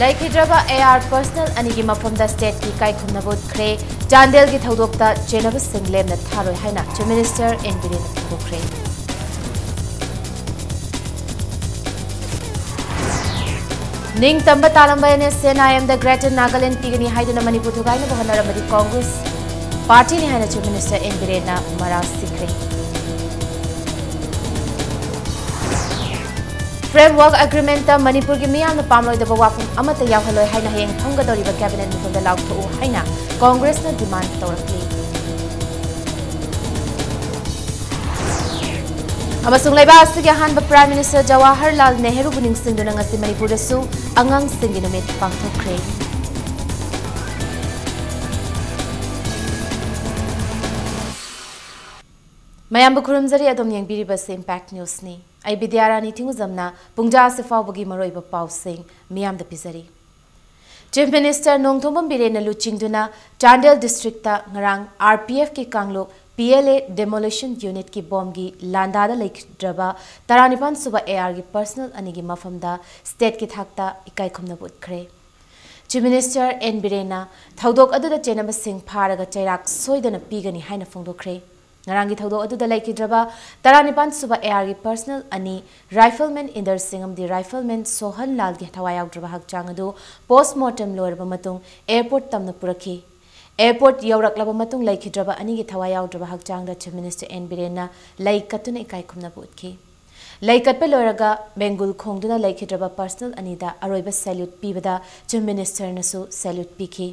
Laikhidraba AR personal anigi mafamda state ki kai khumnabut khre Chandel ki thodokta chenaba singlem na tharoi haina Chief Minister Enbirin khokre Ning tamba talamba ne SNIM the Greater Nagaland pigani haiduna Manipur thugai na bohanaramadi Congress party ni haina Chief Minister Enbirin na mara sikre Framework Agreement ta Manipur ki miyam na pamloi da wafum amata yawhaloi haina heng thongga doriba cabinet mifum da lautho haina Congress na demand tawrakli amasung laiba asigi ahanba Prime Minister Jawaharlal Nehru buning singduna ngasi Manipur da su angang singi numit pangthokre Mayam bukurumzari adom yengbiriba se Impact News ni Ai bidyarani tingu zamna pungja se fawbagi maroiba pausing miyam da pizari Chief Minister Nongthombam Birena luchingduna Chandel district ta ngarang RPF ki kanglo PLA demolition unit ki bomb gi landa da laikdraba taranipan suba AR gi personal anigi mafamda state ki thakta ikai khumna butkre Chief Minister N Birena thodok adu da chenaba sing pharaga chairak soidana pigani haina phongdokre Narangi thodo adu da laikhidraba taranipan suba AR gi personal ani rifleman Inder Singham di rifleman Sohan Lal gi thawayau draba hakchang adu postmortem loirba matung airport tamna purakhi airport yauraklaba matung laikhidraba ani gi thawayau draba hakchang da Chief Minister N Birena laikatuna ikai khumna butkhi laikatpe loiraga bengul khongduna laikhidraba personal ani da aroiba salute pibada Chief Minister nasu salute pikhi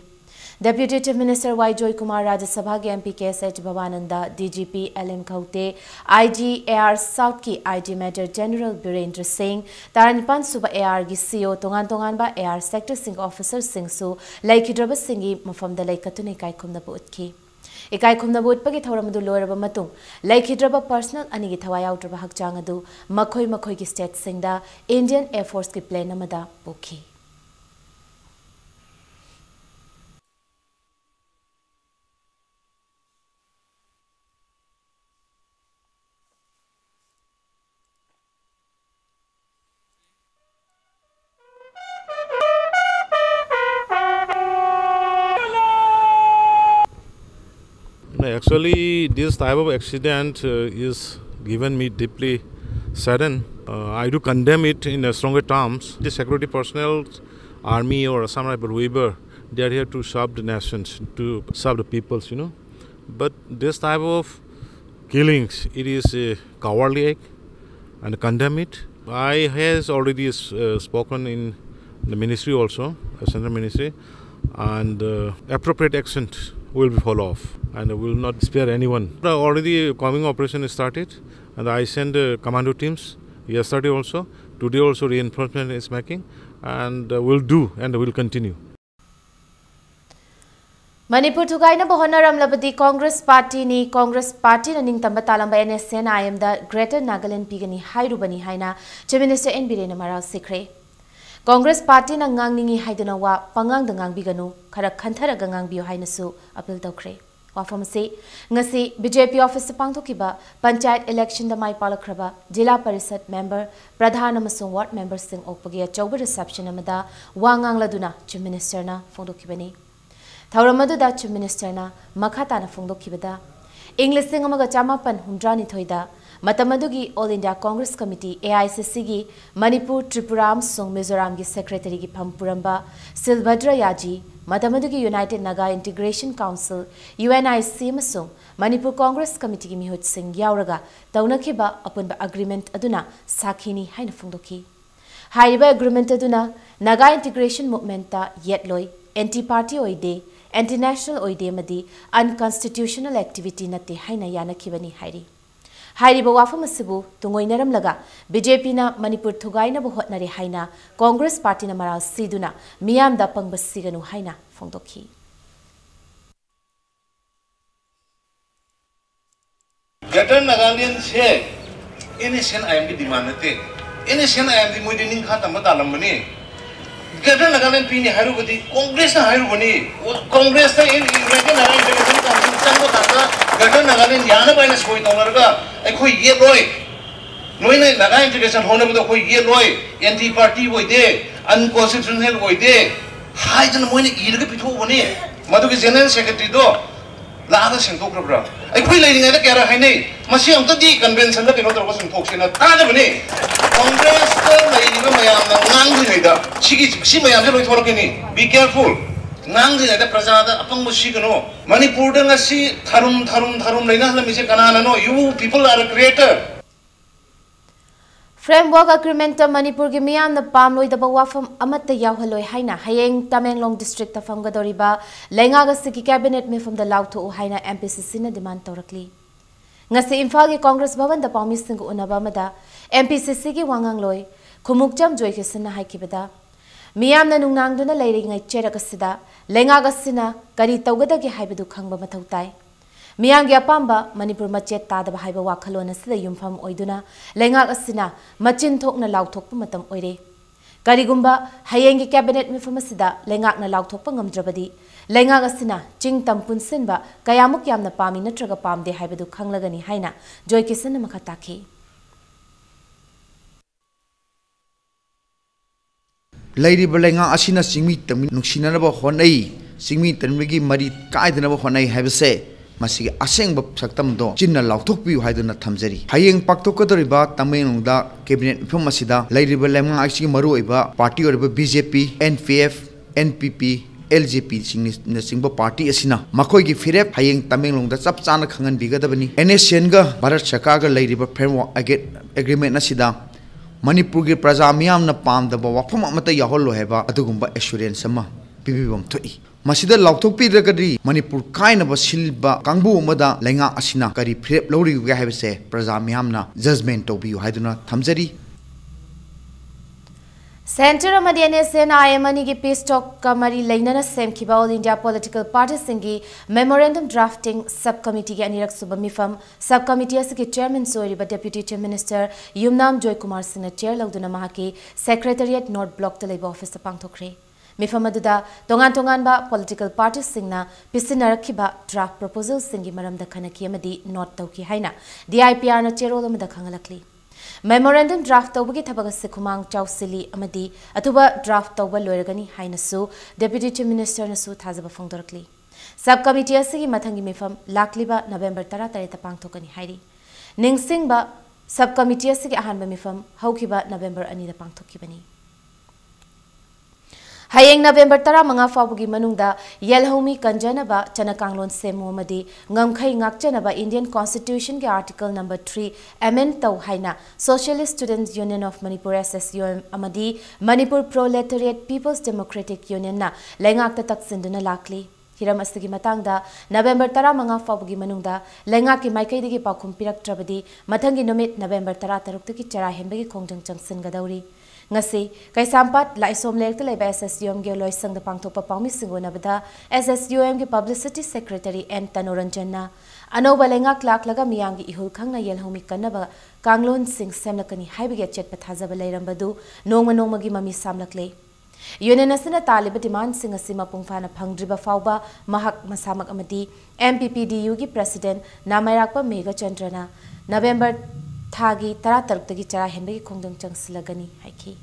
Deputy Chief Minister Y. Joy Kumar Rajya Sabha के MP KSH Bhavananda, DGP LM Khaute, IG AR South की IG Major General Birendra Singh, Taranipan Suba AR की CO Tongan ba AR Sector Singh Officer Singh Su, Laikhidraba Singhi Mafamda Laikatune Ikai Khumna Buutki. Ikai Khumna Buutpagi Thoramadu Loiraba Matung, Laikhidraba Personal Anigi Thawayau Draba Hakchangadu, Makoi ki State Singda, Indian Air Force ki plane namada Bukhi. Actually, this type of accident is given me deeply saddened. I do condemn it in stronger terms. The security personnel, army or some type of weaver, they are here to serve the nations, to serve the peoples, But this type of killings, it is cowardly act and condemn it. I has already spoken in the ministry also, central ministry, and appropriate action will be follow off and will not spare anyone. Already coming operation is started and I send commando teams yesterday also. Today also reinforcement is making and will do and will continue. Manipur thugai na bohonaram labadi Congress Party na ning tamba talamba SNIM da Greater Nagaland pigani hairubani haina Chief Minister N Birena Maral sikre. Congress Party na ngangningi haidana wa pangang da ngangbiganu khara khantharaga ngangbiyo haina su appeal tawkre. Wafamase ngasi BJP office pangthokiba panchayat election da mai palakraba Jila Parishad member Pradhan amasung ward member sing okpagi achauba reception amada wangang laduna Chief Minister na phongdokibani. Thauramadu da Chief Minister na makhatana phongdokibada English sing amaga chamapan hundrani thoida Matamadugi All India Congress Committee AICC gi Manipur Tripura amsung Mizoram gi Secretary gi Pampuramba Silbhadra Yaji Matamadugi United Naga Integration Council UNIC amasung Manipur Congress Committee gi Mihut Singh yauraga taunakiba apunba agreement aduna sakhini haina phongdoki haiba agreement aduna Naga Integration Movement ta yetloi anti-party oide anti-national oide madi unconstitutional activity nate haina yanakibani hairi Hairiba wafam asibu tungoinaram laga BJP na Manipur thugaina bo hotnari haina Congress Party na maral siduna miyam da pangbasiganu haina phongdokhi Greater Nagaland se innocent I am the demandate innocent I am the moidening khata matalam bani Greater Nagaland pini harubadi Congress na harubani Congress na in Greater Nagaland Council tanga Greater Nagaland yana baina soi tawlarga khoi ye loi noi na Naga integration hone bu khoi ye loi anti party boide unconstitutional oide haidana moina iraga pithoone madugi general secretary do laga sengtokrabra aikoi leiringa da kera hainai masi amta di convention da keno torba sengthoksena tada bane congress da leiringa mayam na ngang ni da sigi si mayam se loi thorokeni be careful ngang ni da praja da apang musi kano manipur da ngasi tharum leina hala mise kanana no you people are a creator Framework Agreement Manipur gi miyam na pamloi da wafam amatta yawhaloi haina hayeng Tamenglong district ta famgadoriba lenga ga siki cabinet me from the lauto haina MPCC na demand torakli ngasi Imphal gi Congress bhavan da pawmi sing unaba mada MPCC gi wangang loi khumukjam joy ke sina haikibada miyam na nungnang duna leiri ngai cheraka sida lenga ga sina kari tawgada gi haibedu khangba mathautai Miyang Yapamba, Manipur Machet Tada Haiba Wakalona Sida Yumfam Oiduna, Lenga Asina, Machin Tok na Lautok Pumatam Oire. Garigumba, Hayengi Cabinet Mifamasida, Lengak na Lautok Pangam Drabadi, Lenga Asina, Ching Tampun Sinba, Kayamuk Yam na Pami Natraga Pam de Haibadu Kanglagani Haina, Joy Kisan Makataki. Lady Belenga Asina Singmi Tam Nuxinaba Honai, Singmi Tanrigi Mari Kaidanaba Honai have say. Masih asing saktam do China lautok piu haiduna thamjari hayeng paktokodoriba Tamenglongda cabinet informamasida lairiba lemnga aisi maruiba party oriba BJP NPF NPP LJP singba party asina makoi gi firep hayeng Tamenglongda chap chana khangan bigadabani NSN ga Bharat Sarkar ga lairiba framework agreement asida Manipur gi praja miyam na pamdaba wafam amata yaholo heba adugumba assurance sama bibibam thoi Masida lautok pidrakadi Manipur kainaba silba kangbu umada lenga asina kari frep lori ga habse praja miyamna judgment tobiu haiduna thamjari Center amadi NSN IMNI gi peace talk kamari leinana sem khiba all India political parties singi memorandum drafting subcommittee gi anirak subamifam subcommittee asiki chairman soiriba deputy chief minister Yumnam Joy Kumar Singh chair lagduna mahaki secretariat north block talaiba office ta pangthokre Mifamaduda tongan ba political parties singna pisinarakhiba draft proposals singi maramda khanaki amadi not tauki haina DIPR na cherol amada khangalakli memorandum draft tawbagi thabaga sikhumang chausili amadi atuba draft tawba loiragani haina su deputy chief minister na su thazaba phongdorakli subcommittee asigi mathangi mifam lakliba November 13 ta pangthokani hairi ningsingba subcommittee asigi ahanba mifam haukiba November 2 da pangthokibani Hayeng November 15 fawbugi manungda Yelhomi Kanjanaba Chanakanglon Semu Madi Ngamkhai Ngakchanaba Indian Constitution ge article number 3 amend taw haina Socialist Students Union of Manipur SSUM amadi Manipur Proletariat People's Democratic Union na lengakta taksinduna lakli hiram asigi matangda November 15 fawbugi manungda lengaki maikai digi pakhum piraktrabadi mathangi numit November 16 tiki chara henbagi khongjang changsin gadauri ngasi kaisampat laisom lekta leba SSUM ge loisang da pangthokpa pawmi singona bada SSUM ge publicity secretary N Tanoranjanna anoba lenga klak laga miyangi ihul khangna yelhomi kanaba kanglon sing semlakani haibige chetpa thajaba leirambadu nongma gi mami samlakle Union asina taliba demand sing asima pungfana phangdriba fawba mahak masamak amati MPPDU gi president Namairakpa Mega Chandrana November Thagi tara taruk chara henbagi khongdang changsilagani haiki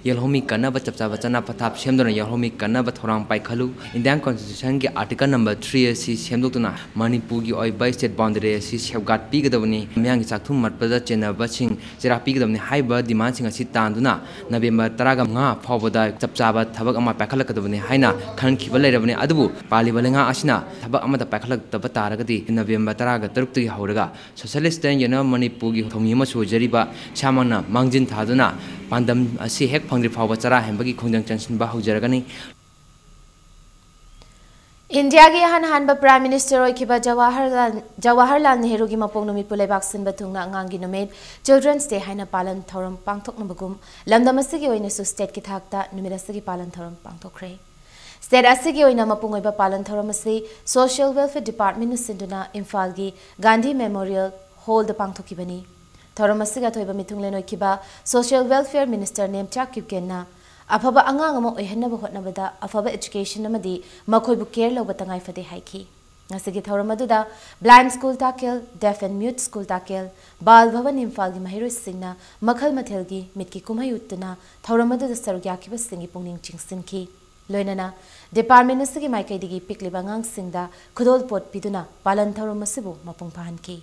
Yelhomi Kanaba Chapcha Chana Pathap Semdona Yelhomi Kanaba Thorang Pai Khalu Indian Constitution gi article number 3 asi semdokna Manipur gi oi by state boundary asi safeguard pigadabani myang chakthum matpada chenaba sing jera pigadabani haiba demand sing asi tanduna November 10 nga phawbada chapchaba thabak ama pakhalakadabani haina khankhiba leirabani adubu palibalenga asina thabak amada pakhalakdaba taragadi November 10 ga 3 gi hauraga Socialist Union Manipur gi thomi ma sojariba samana mangjin thaduna pandam asi hek phangri phawba chara hembagi khongjang chansinba haujaragani India gi hanba Prime Minister oikiba Jawaharlal Nehru gi mapongnomi pulebak sinba thungna ngangi numit Children's Day haina palan thoram pangthoknabagum lamdamasigi oina su state ki thakta numirasigi palan thoram pangthokre State asigi oina mapungoiba palan thoram asi Social Welfare Department sinduna Imphal gi Gandhi Memorial Hall da pangthokibani Thoramasiga thoiba mitunglen oikiba Social Welfare Minister Nemchak Kipkenna afaba angang amo oihanna ba hotnabada afaba education amadi makhoi bu care loba tangai fade haiki Ngasigi thauram aduda Blind School Takel, Deaf and Mute School Takel, Bal Bhavan Imphal gi mahiroi singna makhal mathel gi mitki kumhai uttuna thauram aduda sarugya ki basingi pungning chingsinki. Loinana Department asigi maikai digi pikli bangang singda khudol pot piduna palan thauram asibu mapung pahanki.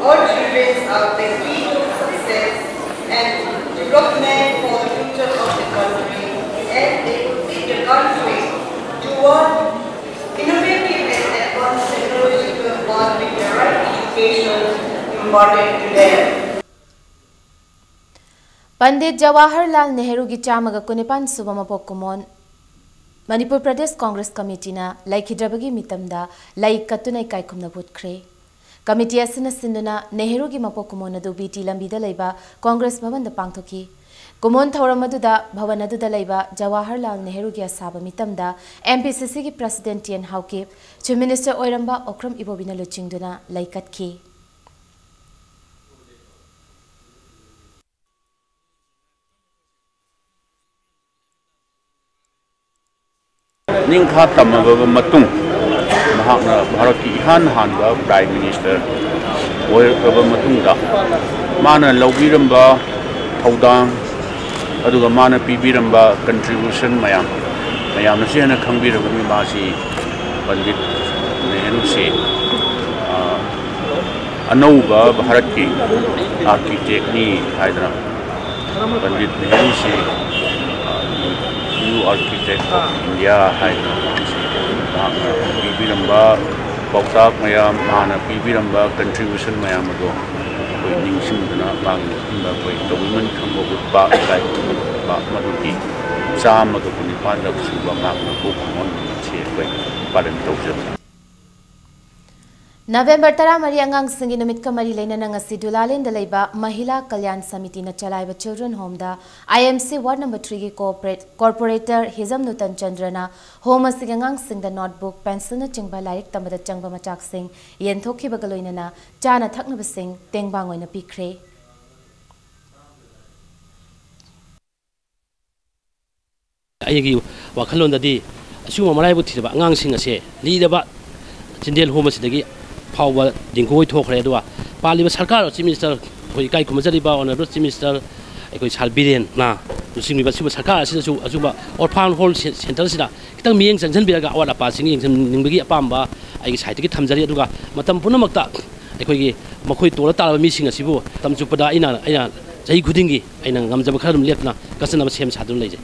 All children are the key to success and development for the future of the country, and they will lead the country toward innovative and advanced technological path with the right education imparted to them. Pandit Jawaharlal Nehru gi chamaga kunipan suba mapok kumon Manipur Pradesh Congress Committee na laikhidrabagi mitamda lai katunai kaikumna butkre. Committee asina sinduna Nehru gi mapok kumon adu BT lambida laiba Congress bhavan da pangthoki. Kumon thauram aduda bhavan aduda laiba Jawaharlal Nehru gi asaba mitamda MPCC gi President Tian Hauke Chief Minister Oiramba Okram Ibobina luchingduna laikatki. Ningkha tamaba matung mahakna Bharat ki ihan hanba Prime Minister oiraba matungda mana lawbiramba thaudang aduga mana pibiramba contribution mayam nasi hana khangbiraba mi masi Pandit Nehru se anauba Bharat ki architect ni haidra Pandit Nehru se new architect of India pibiramba pautak mayam mana pibiramba contribution mayam ado koi ningsingdana bangda koi government khangbo ba kai ba maduki cham ado kuni pandak suba ngakna ko khon che koi paran tawje November 13 angang singi numit kamari leina ngasi Dulalin da laiba Mahila Kalyan Samiti na chalaiba Children Home da IMC Ward number 3 gi corporator Hizam Nutan Chandrana home asig angang sing da notebook pencil na chingba lairik tamada changba machak sing yenthoki bagaloina na chana thakna basing tengbang oina pikre. Ayagi wakhalon da di asuma malai bu thida angang sing ase lidaba Jindel home asidagi Power Dingoi Tokre Dua, Pali was Sarkar, Minister, Kai Kumazariba, Honorable Minister, I could Salbirian, na, to sing with Sarkar, Azuba, or Pound Hall Central Sida, Kitang meetings and Zenbiaga, what a passing in Nimbi Pamba, I guess I take it Tamzari Duga, Matam Punamaka, I could get Makoi Torata missing a Sibu, Tam Jupada Ina, Jay Kudingi, and Gamzabakaram Letna, Cousin of Sam Sadun Lady.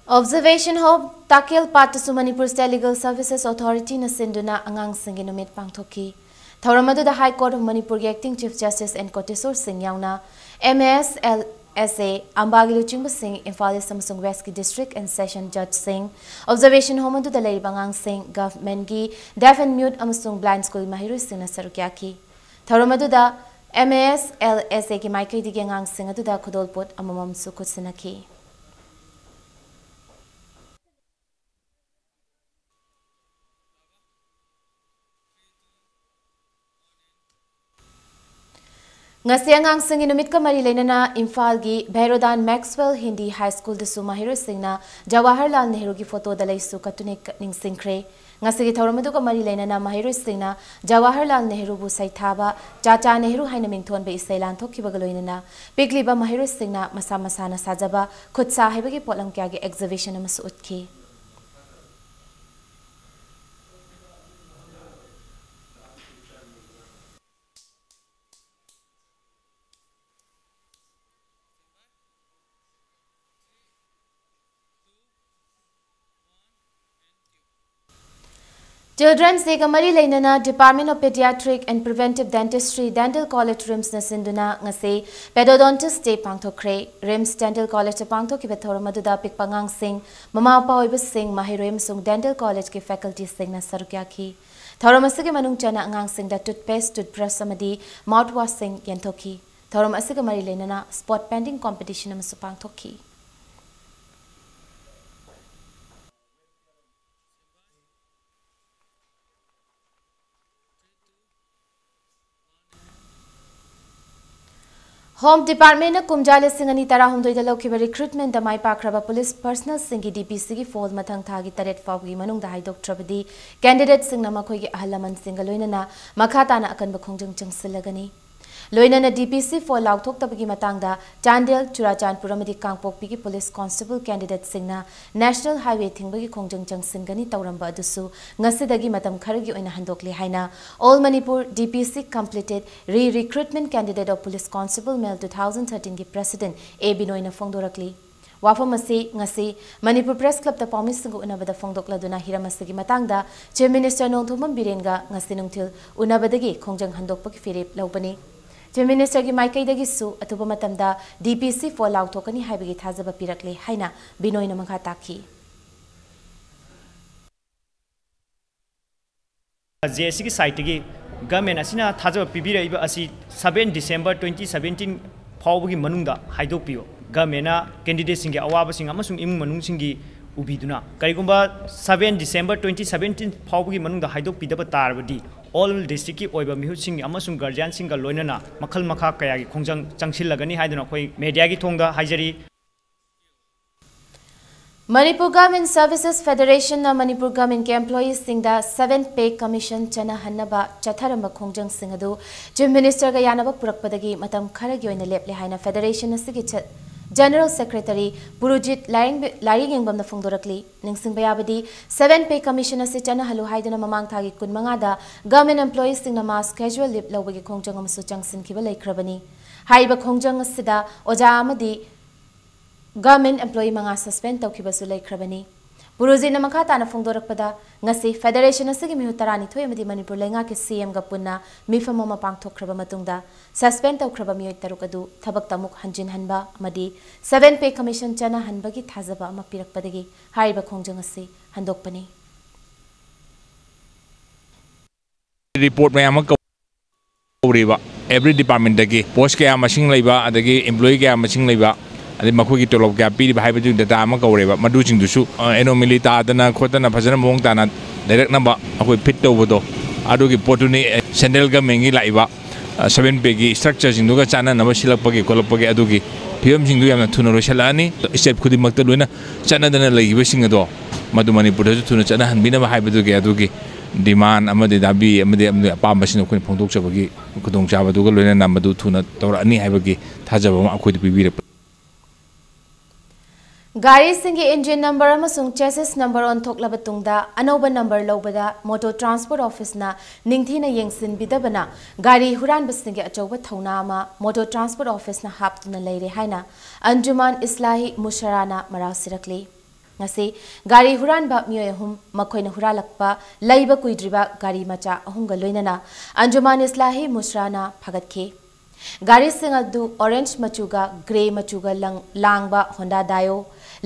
Observation Home Takil Patasu Manipur State Legal Services Authority na sinduna angang singi numit pangthoki. Thauramadu the High Court of Manipur Acting Chief Justice and Kotesor Singh Yauna, MAS LSA Ambagilu Chingba Singh Imphal Samsung West District and Session Judge Singh. Observation Home adu the Lady Bangang Singh Government gi Deaf and Mute Amasung Blind School Mahiru Singh na Sarukyaki. Thauramadu the MAS LSA ki Maikai digi angang Singh adu the Kudolpot Amamam Sukutsinaki. Ngasiangang singi numit ka mari leina Imphal gi Bhairodan Maxwell Hindi High School de Sumahiro Singna Jawaharlal Nehru gi photo dalai su katune ning singkre ngasigi thauramadu ka mari leina Mahiro Singna Jawaharlal Nehru bu saithaba Chacha Nehru haina mingthon be isailan thokki bagaloina pikliba Mahiro Singna masa masana sajaba khutsa haibagi potlam kya gi exhibition amasu utki. Children's Day Kamari Lainana Department of Pediatric and Preventive Dentistry Dental College Rims na sinduna ngase Pedodontist Day pangthokre Rims Dental College pangthoki bethoramaduda pikpangang sing mama pa oiba sing mahirem sung Dental College ke faculty sing na sarukyaki thoramasige manung chana angang sing da toothpaste toothbrush amadi mouthwash sing yenthoki thoramasige mari lainana spot painting competition amasu pangthoki. Home Department kumjale singani tara humdoi da lokhiba recruitment da mai pakraba police personal singi DPC gi fall mathang thagi taret fawgi manung da haidok trabadi candidate singna makhoi gi ahalaman singa loinana makha na akan ba khongjang changsilagani loinana DPC fall lauthok tabagi matangda Chandel Churachandpur amadi Kangpokpi gi police constable candidate singna national highway thingbagi khongjang changsingani tawramba adusu ngasidagi matam kharagi oina handokli haina all Manipur DPC completed re-recruitment candidate of police constable male 2013 gi president A Binoina Fongdorakli Wafamasi ngasi Manipur Press Club ta promise ngu unabada fongdokladuna hiramasi matangda Chief Minister Nongthomam Birenga ngasi nungthil unabadagi khongjang handokpagi firip laubani Chief Minister ki maikai dagi su atuba matamda DPC for lauthokani haibagi thazaba pirakle haina Binoina makha takhi JSC ki site gi government asina thazaba pibira iba asi 7 December 2017 phawgi manungda haidok piyo government na candidate singi awaba singa amasung imung manung singi ubiduna karigumba 7 December 2017 phawgi manungda haidok pidaba tarbadi all district ki oiba mihu sing amasung guardian singa loinana makhal makha kaya gi khongjang changsil lagani haiduna khoi media gi thongda haijari Manipur Government Services Federation na Manipur Government ke employees singda 7 pay commission chana hannaba chatharamba khongjang singadu Chief Minister ga yanaba purakpadagi matam kharagi oina leple haina federation asigi General Secretary Purujit Laring Yengbam na Fongdorakli Ningsing Bayabadi 7 pay commission asi chana halu haidana mamang thagi kunmanga da government employees singna mass casual leave lawagi khongjang amsu changsin kiba laikrabani haiba khongjang asida oja amadi government employee manga suspend tawkiba su laikrabani Purujit na makha tana Fongdorakpada ngasi federation asigi mihu tarani thoi amadi Manipur lenga ke CM ga punna mifamo ma pangthokraba matungda suspend tawkraba miyoi tarukadu thabak tamuk hanjin hanba amadi 7 pay commission chana hanbagi thazaba ama pirakpadagi haiba khongjang asi handokpani report mayam koriba every department dagi post kaya machine leiba adagi employee kaya machine leiba adi makhoi tolop kaya piri haiba du data ama koriba madu jing dusu anomaly ta dana khotana phajana mong tana direct number akoi fit tawbodo adugi potuni central government gi laiba 7 pegi structure jinduga chana nama silakpagi kolapagi adugi phim jingdu yamna thuno rosalani step khudi makta loina chana dana laiba singado madu Manipur da thuno chana hanbina ba haibadugi adugi demand amade dabi amade apamba sino khoi phongdok chabagi kudong chabaduga loina namadu thuna tawrani haibagi thajaba ma akhoi pibira Gari singi engine number amasung chassis number on thoklaba tungda anoba number lobada motor transport office na ningthina yengsin bidabana gari huran basingi achoba thauna ama motor transport office na haptuna leire haina Anjuman Islahi Musharana marasirakli ngasi gari huran ba mioy hum makhoina huralakpa laiba kuidriba gari macha ahunga loinana Anjuman Islahi Musharana phagatke Gari singadu orange machuga grey machuga langba Honda Dio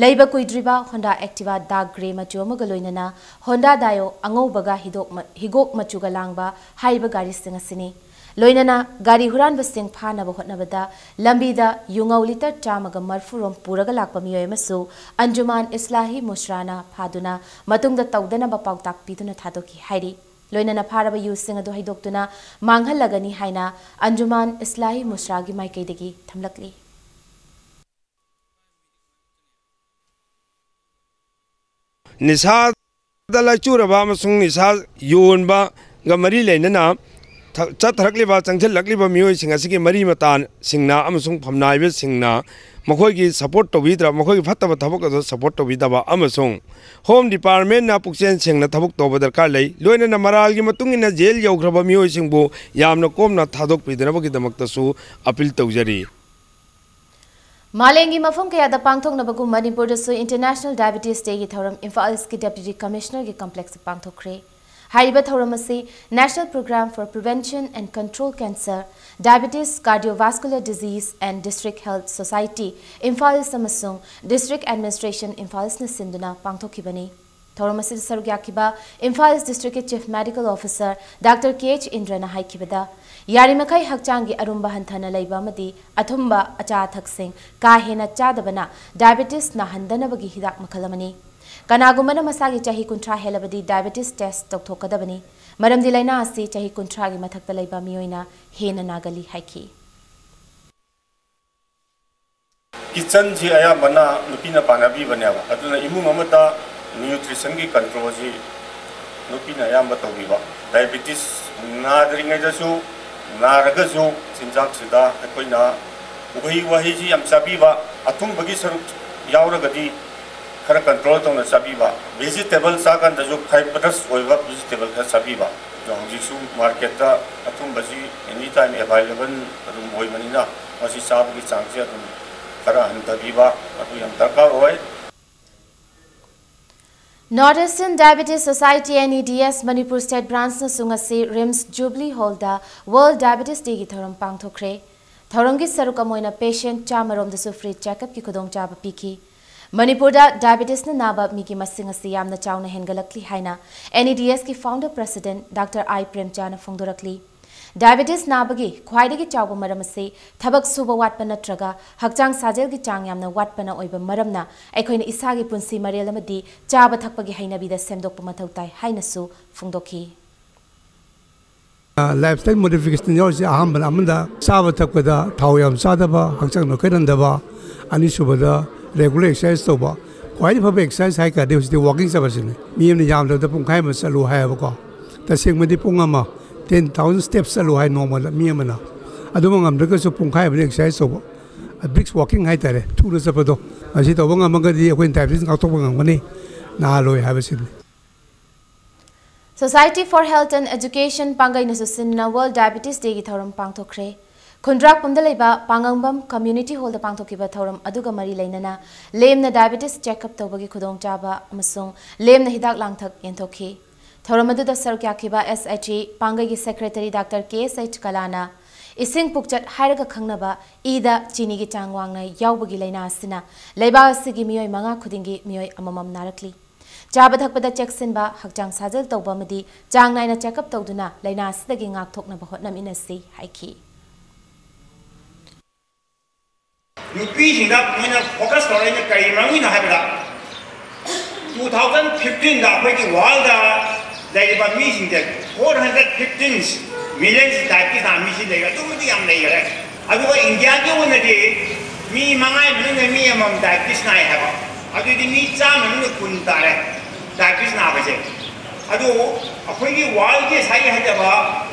Laiba kuidriba Honda Activa dark grey machu amaga loinana Honda Dio angaubaga higok machuga langba haiba gari singasini loinana gari huran basing phana ba hotnabada lambida yungau liter chamaga marfurom puraga lakpa miyoy masu Anjuman Islahi Mushrana phaduna matungda tawdana ba pawtak piduna thadoki hairi loinana pharaba yusing adu haidoktuna manghalagani haina Anjuman Islahi Mushragi maikaidagi thamlakli Nisa dala churaba amasung nisa yonba ga mari leinana chatharakliba changchilakliba miyoi sing asigi mari matan singna amasung phamnaibe singna makhoi gi support tobidra makhoi gi phattaba thabok ado support tobidaba amasung home department na pukchen singna thabok toba darkar lei loina na maral gi matungina jail yaugraba miyoi singbu yamna komna thadok pidana gi damakta su appeal tawjari Malengi mafum kaya da pangthok na bagu Manipur da su International Diabetes Day gi thoram Imphal East ki Deputy Commissioner gi complex pangthokre haiba thoram asi National Program for Prevention and Control Cancer Diabetes Cardiovascular Disease and District Health Society Imphal East amasung District Administration Imphal East na sinduna pangthokibani thoram asi sarugyakiba Imphal East District Chief Medical Officer Dr. KH Indrana haikibada Yarimakai hakchangi arumba hanthana laiba amadi athumba acha thaksing ka hena chadabana diabetes na handana bagi hidak makhalamani kanagumana masagi chahi kuntra helabadi diabetes test toktokadabani maramdi laina asi chahi kuntra gi mathakta laiba miyoina hena nagali haiki kitchen जी आया बना नुपी ना पाना भी बने बा अदुना इमु ममता nutrition की control जी नुपी ना या मत होगी बा डायबिटीज नादरिंग जसु नारगसु चिंजाक सिदा कोई ना वही वही जी हम सभी बा अथुम बगी सरुक यावरगदी खरा कंट्रोल तो न सभी बा वेजिटेबल सागन दजु फाइबरस होइबा वेजिटेबल का सभी बा जो हजिसु मार्केट ता अथुम बजी एनी टाइम अवेलेबल अदुम होई बनिना असी साब की चांगसे अदुम खरा हंतबीबा अदु यम दरकार होय North Eastern Diabetes Society NEDS Manipur State Branch na sungasi RIMS Jubilee Hall da World Diabetes Day gi thoram pangthokre thoram gi saruk amoina patient chamarom da su free checkup ki khudong chaba piki Manipur da diabetes na naba mi ki masing asi yamna chawna hengalakli haina NEDS ki founder president Dr. I Premchand na phongdorakli Diabetes nabagi khwaidagi chawba maram ase thabak suba watpa natraga hakchang sajel gi chang yamna watpa na oiba maramna aikhoina isagi punsi marel amadi chaba thakpagi hainabi da semdokpa mathau tai hainasu phongdokhi lifestyle modification yo si aham ban amanda chaba thakpada thau yam sadaba hakchang no kairandaba ani subada regular exercise toba khwaidi phabe exercise hai ka de usi walking sabasine mi yam ni yam da pungkhai ma salu hai ba ko ta sengmadi pungama 10,000 steps alu hai normal mi amana adu mangam daga so pungkhai ba exercise so a bricks walking hai tare thu ra sapado asi to bangam ga di akoin type ngak to bangam ni na loi ha basin Society for Health and Education pangai na susinna World Diabetes Day gi thoram pangthokre Khundrak pamda leiba pangangbam community hall da pangthokiba thoram aduga mari leinana lemna diabetes checkup tawbagi khudong chaba amasung lemna hidak langthak yenthokhi Thoramadu da sarkya kiba SHE pangai gi secretary Dr. KSH Kalana ising pukchat hairaga khangnaba ida chini gi changwangna yawbagi laina asina leiba asigi miyoi manga khudingi miyoi amamam narakli chaba thakpada checksin ba hakchang sajal tawba madi chang naina checkup tawduna laina asidagi ngak thokna ba hotnam inasi haiki Nupi singda moina focus tawrena kai mangina habda 2015 da khoi ki world da They were missing that 415 million diabetes are missing. They are too many young ladies. I go India to one day. Me, Mangai, me, among diabetes. I have. I do the meat jam and the Kuntare. Diabetes Navaje. I do a pretty wild case. I had about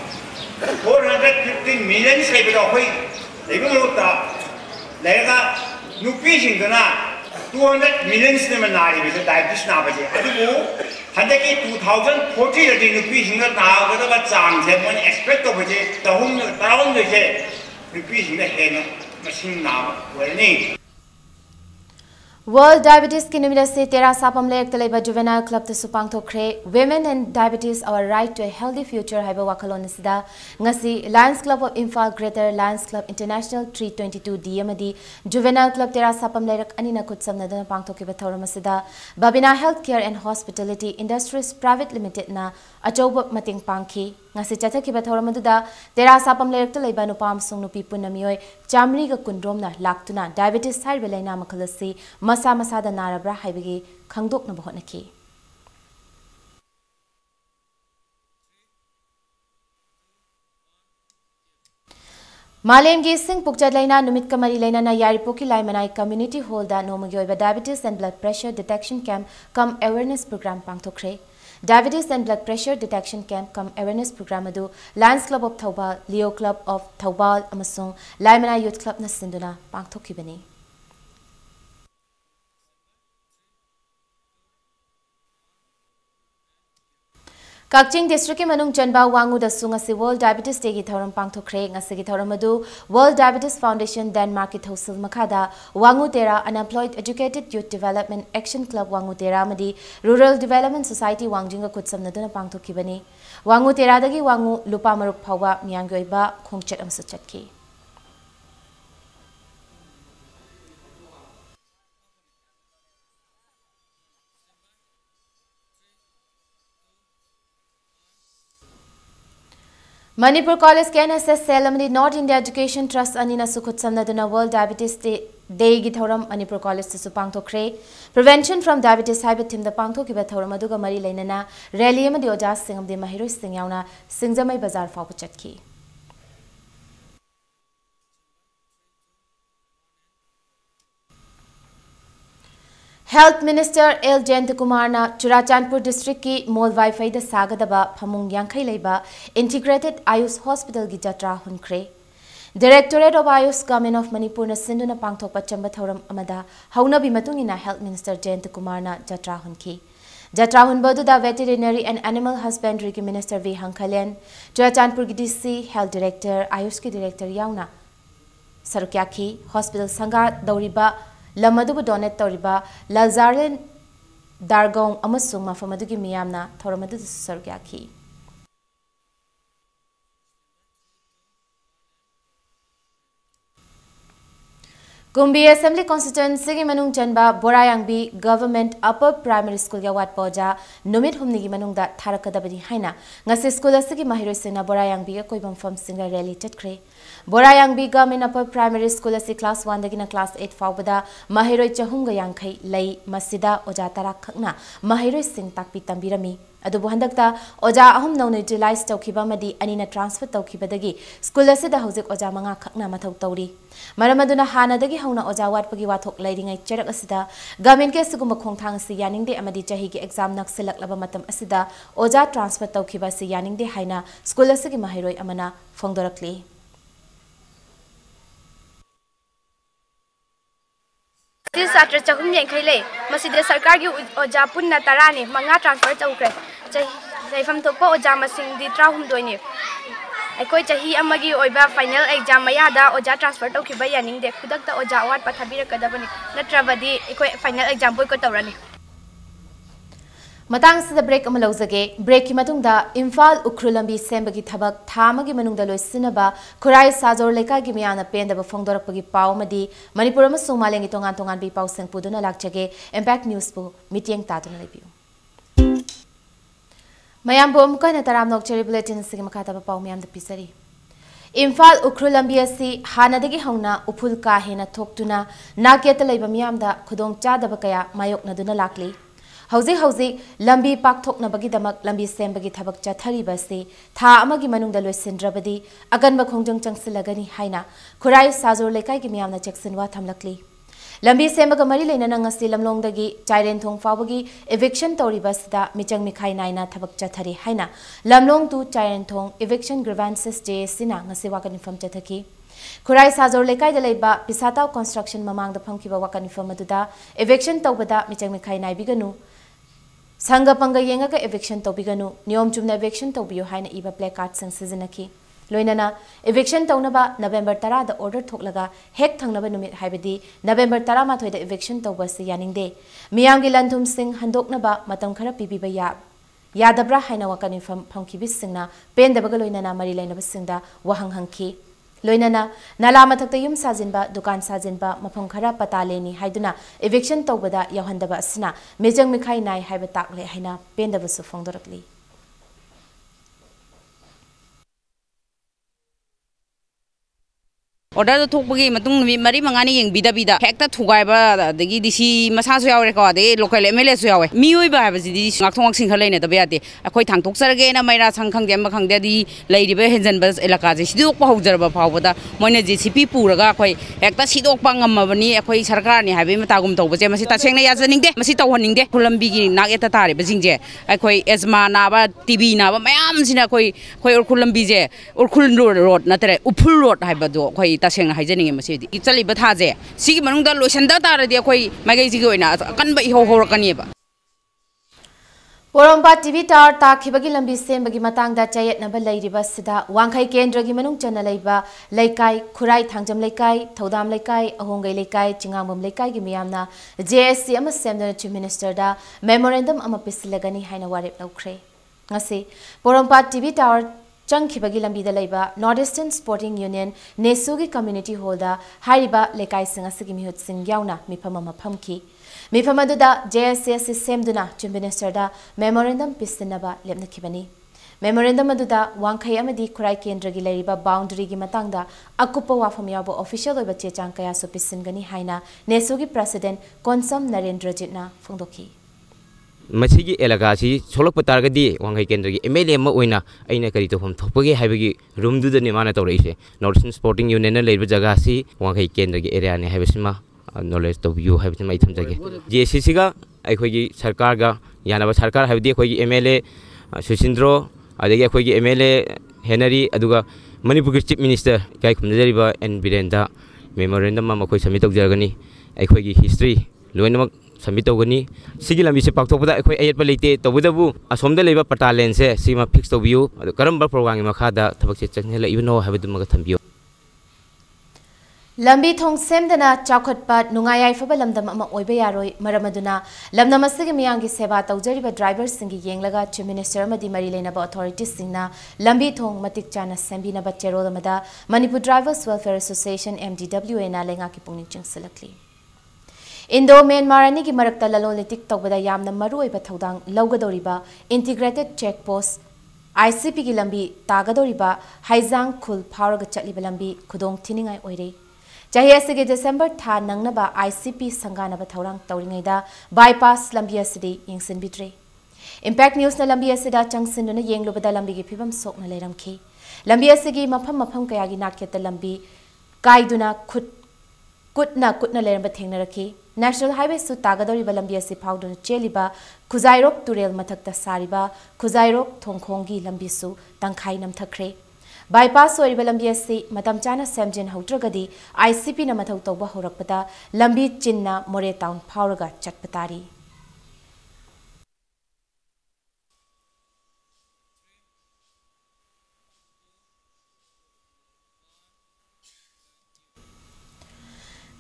415 million slaves of way. They will look up. They are no fishing the night. 200 million seminary with a diabetes Navaje. I do. Hadaki 2040 the repeating the now whatever chance have one expect of it the home around the head repeating the head machine now well need World Diabetes Kinimida se tera sapam lek teleba juvenile club to supang thokre women and diabetes our right to a healthy future haiba wakalon sida ngasi Lions Club of Imphal Greater Lions Club International 322 DMD juvenile club tera sapam lek anina kutsamna dana pang thokiba thoram sida Babina Healthcare and Hospitality Industries Private Limited na achoba mating pangki ngasi chathakiba thoram aduda tera sapam lek teleba nupam sung nupi punamioi chamri ga kundromna laktuna diabetes haiba laina makhalasi masa masada narabra haibagi khangdok na bahotnaki Malemgi Singh Pukchat Laina Numit Kamari Laina na Yaripoki Laimanai Community Hall da Nomagi Oiba Diabetes and Blood Pressure Detection Camp come awareness program pangthokre Diabetes and Blood Pressure Detection Camp come awareness program adu Lions Club of Thaubal Leo Club of Thaubal amasung Laimanai Youth Club na sinduna pangthokibani Kakching District ke manung chanba wangu da sunga si World Diabetes Day gi thoram pangthokre ngasi gi thoram adu World Diabetes Foundation Denmark ki thosil makhada wangu tera Unemployed Educated Youth Development Action Club wangu tera madi Rural Development Society wangjinga kutsamna duna pangthokibani wangu tera dagi wangu lupa marup phawa miyangyoi ba khongchat amsa chatki Manipur College KNSS Selamdi North India Education Trust Anina Sukutsamnaduna World Diabetes Day gi thoram Manipur College to pangthokre Prevention from Diabetes haiba thim da pangthokiba thoram aduga mari leinana rally amadi oja singam de mahiroi sing yauna singjamai bazar fau chatki Health Minister L. Jayantakumarna Churachandpur District ki Molwai Faida Sagadaba Phamung Yankai Leiba Integrated Ayush Hospital gi jatra hunkre. Directorate of Ayush Government of Manipur na sinduna pangthokpa chamba thoram amada haunabi matungina Health Minister Jayantakumarna jatra hunki. Jatra hunbaduda Veterinary and Animal Husbandry ki Minister V. Hankhalen, Churachandpur gi DC Health Director Ayush ki Director yauna Sarukyaki Hospital Sanga Dauriba Lamadubu donate Toriba, Lazaren Dargong Amasung Mafamadugi Miamna, Toramadu Sargyaki. Gumbi Assembly Constituency Manung Chanba, Borayangbi Government Upper Primary School Yawat Poja, Numit Humnigi Manungda Tarakadabadi Haina, Nasi School Asiki Mahirosina Borayangbi, Koibam from Singer Rally Tetkre. Borayangbi Government Upper Primary School Asi Class 1 Dagina Class 8 Fawbada, Mahiroi Chahunga Yankai, Lay, Masida, Ojatara Kakna, Mahiroi Sing Takpi Tambirami. Adubu handakta oja ahum naunu utilize tawkiba madi anina transfer tawkibadagi school asida hauzik oja manga khakna mathau tawri maramaduna hanadagi hauna oja watpagi wathok lairingai cherak asida government ke sigumba khongthang si yaningde amadi chahi gi exam naksilak laba matam asida oja transfer tawkiba si yaningde haina school asigi mahiroi amana phongdorakli Satra Chahum Yankale, Masida Sarkagi Oja Punna Tarani, Manga transfer Chokre, Jayfam Topo Ojama Sing the Trahum Doni. I quite a he amagi oiba final exam Mayada Oja transfer to Kibayaning, the Kudaka Oja Wat Patabira Kadabani, Natravadi, final exam Boykotorani. Matang sa break amalawzage break kimatungda Imphal Ukrulambi sembagi thabak thamagi manungda loisinaba Kurai Sajor Leka gi miyana penda ba phongdorakpagi paw madi Manipur amasung malengi tongan tongan bi paw seng puduna lakchage Impact News bu meeting tatuna lebiu Mayam bu amka na taram nokcheri bulletin sigi makata ba paw miyam da pisari Imphal Ukrulambi asi hanadagi hauna upul ka hena thoktuna naketa leiba miyam da khudong chadaba kaya mayok naduna lakli Hauzi lambi pak thok na bagi damak lambi sem bagi thabak chathari basi tha amagi manungda loisindrabadi agan ba khongjang changsilagani haina Kurai Sajor Lekai gi miyamna cheksinwa thamlakli lambi sembaga mari leina ngasi lamlongdagi Chairen thong fawagi eviction tori basda michang mikhai naina thabak chathari haina lamlong tu Chairen thong eviction grievances sina ngasi wakan inform chathaki Kurai Sajor Lekai da leiba Pisatau construction mamang da phamkiba wakan inform aduda eviction tawbada michang mikhai naibiganu Sangha panga yenga ka eviction tobiganu niyom chumna eviction tobiyo haina iba placard sang sizinaki loinana eviction tawnaba November 10 da order thoklaga hek thangnaba numit haibadi November 13 da eviction tobase yaningde miyamgi lanthum sing handoknaba matam khara pibiba yadabra haina wakan inform phamkibis singna pendabaga loinana mari lainaba singda wahang hangki Loinana, Nalama Takayum Sazinba, Dukan Sazinba, Mapam Kara Pataleni, Haiduna, eviction Tobada, Yohandaba Sina, Mejang Mikai Nai, Habatak Le Haina, Pendabasu Fongdorakli. Order to Toki Matung Mari Mangani and Bida Hector Tugaiba, the Gidisi Masasu record, the local MLS. Miuba was this Nakong Sinhalene, the Beati. A quite tank took again, a Mira Sankang Demakang Daddy, Lady Behens Bus Elakazi, Sido Powder Powder, Mona GCP Puraga, Hector Sido Pangamavani, a quay Sarkani, having Matagum to Masita Chena Yazaning de, Masita warning de, Columbi, Nagatari, Bazinge, a quay Esma Nava, TV Nava, my arms in a quay or Columbize, or Kulun Road, Natare, Upul Road, Hibado, quay. Taseng hygienic masjid. Itali bathaze. Sige manungda loshanda tara dia koi magazine ko ina kan ba iho kaniba. Porompa TV tar takhibagi lambi sembagi matangda chayet na balai ribasida wangkai kendra gi manung chana leiba laikai Kurai thangjam laikai thodam laikai ahongai laikai chingambam laikai gi miyamna JSC ama semdana chief minister da memorandum ama pisilagani haina warep laukre ngasi Porompa TV tar Changkibagi lambi da leiba Northeastern Sporting Union Nesugi Community Hall da hariba lekai singa sigi mihut sing yauna mipama maphamki mipama da JSS semduna chief minister da memorandum pisinaba lemnakibani memorandum aduda wangkhai amadi Kurai kendra gi leiba boundary gi matangda akupa wafam yabo official oiba chechang kaya so pisingani haina Nesugi president Konsam Narendra Jitna phongdoki Masigi elagasi solok patargadi wangai kendra MLA ma oina aina kari to hom thopage haibagi room du da nimana to reise Northern Sporting Union na leiba jaga si wangai kendra area ne haibasima knowledge tawbiyu haibti mai thamjage JCC ga akhoi sarkar ga yanaba sarkar haibdi akhoi MLA Sushindro adagi akhoi MLA Henry aduga Manipur Chief Minister kai khumjariba N Birenda memorandum ma khoi submit tawjargani akhoi history loinamak submit tawgani sigi lambi se pakthokpada akhoi ayat palite tawbudabu asomda leba patalen se sima fix tawbiyu adu karamba program ma khada thabak se changhela ibno habidu maga thambiyo lambi thong semdana chakhatpa nungayai faba lamdam ama oiba yaroi maramaduna lamdam asigi miyangi seba tawjariba driver singi yenglaga chief minister amadi mari leinaba authorities singna lambi thong matik chana sembina ba cherol amada Manipur Drivers Welfare Association MDWA na lenga ki pungning chingsalakli Indo Myanmar ani ki marakta lalolitik tawbada yamna maru oiba thodang lawgadoriba integrated checkpost ICP ki lambi tagadoriba haizang khul pharaga chatliba lambi khudong thiningai oire Jahiyasigi December tha nangnaba ICP sanganaba thaurang tawringaida bypass lambi asidi yengsin bitre Impact News na lambi asida changsinduna yenglubada lambi gi phibam sokna leiramkhi lambi asigi mafam kayagi nakyata lambi kaiduna kutna leiramba thengnarakhi National Highway su tagadoriba lambi asi phawduna cheliba Khuzairok turel mathakta sariba Khuzairok thongkhonggi lambi su tangkhai namthakre Bypass or Lambiasi, Madam Chana Samjin Hautragadi, ICP Namathau Toba Horakpata, Lambi Chinna, More Town, Powerga, Chatpatari.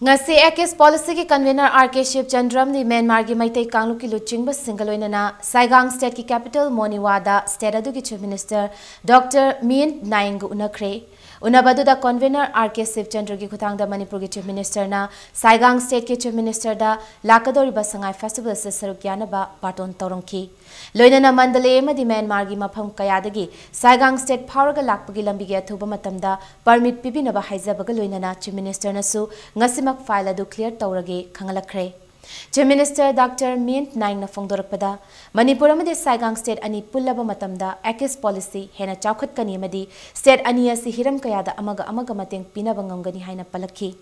Ngasi AKS policy ki convener RK Shiv Chandram ni Myanmar gi maitai kanglu ki luchingba single oinana Saigang state ki capital Moniwada state adu ki chief minister Dr. Min Naing unakre unabaduda convener RK Shiv Chandra gi khutangda Manipur ki chief minister na Saigang state ki chief minister da lakadori basangai festival se sarukyana ba baton torongki loinana mandale amadi Myanmar gi mafam kayadagi Saigang state power ga lakpagi lambi gi athuba matamda permit pibinaba haizabaga loinana chief minister nasu ngasimak file adu clear tawrage khangalakre Chief Minister Dr. Mint Naing na fongdorakpada Manipur amadi Saigang state ani pullaba matamda AKS policy hena chawkhat kani amadi state ani asi hiram kayada amaga mateng pinaba ngamgani haina palakhi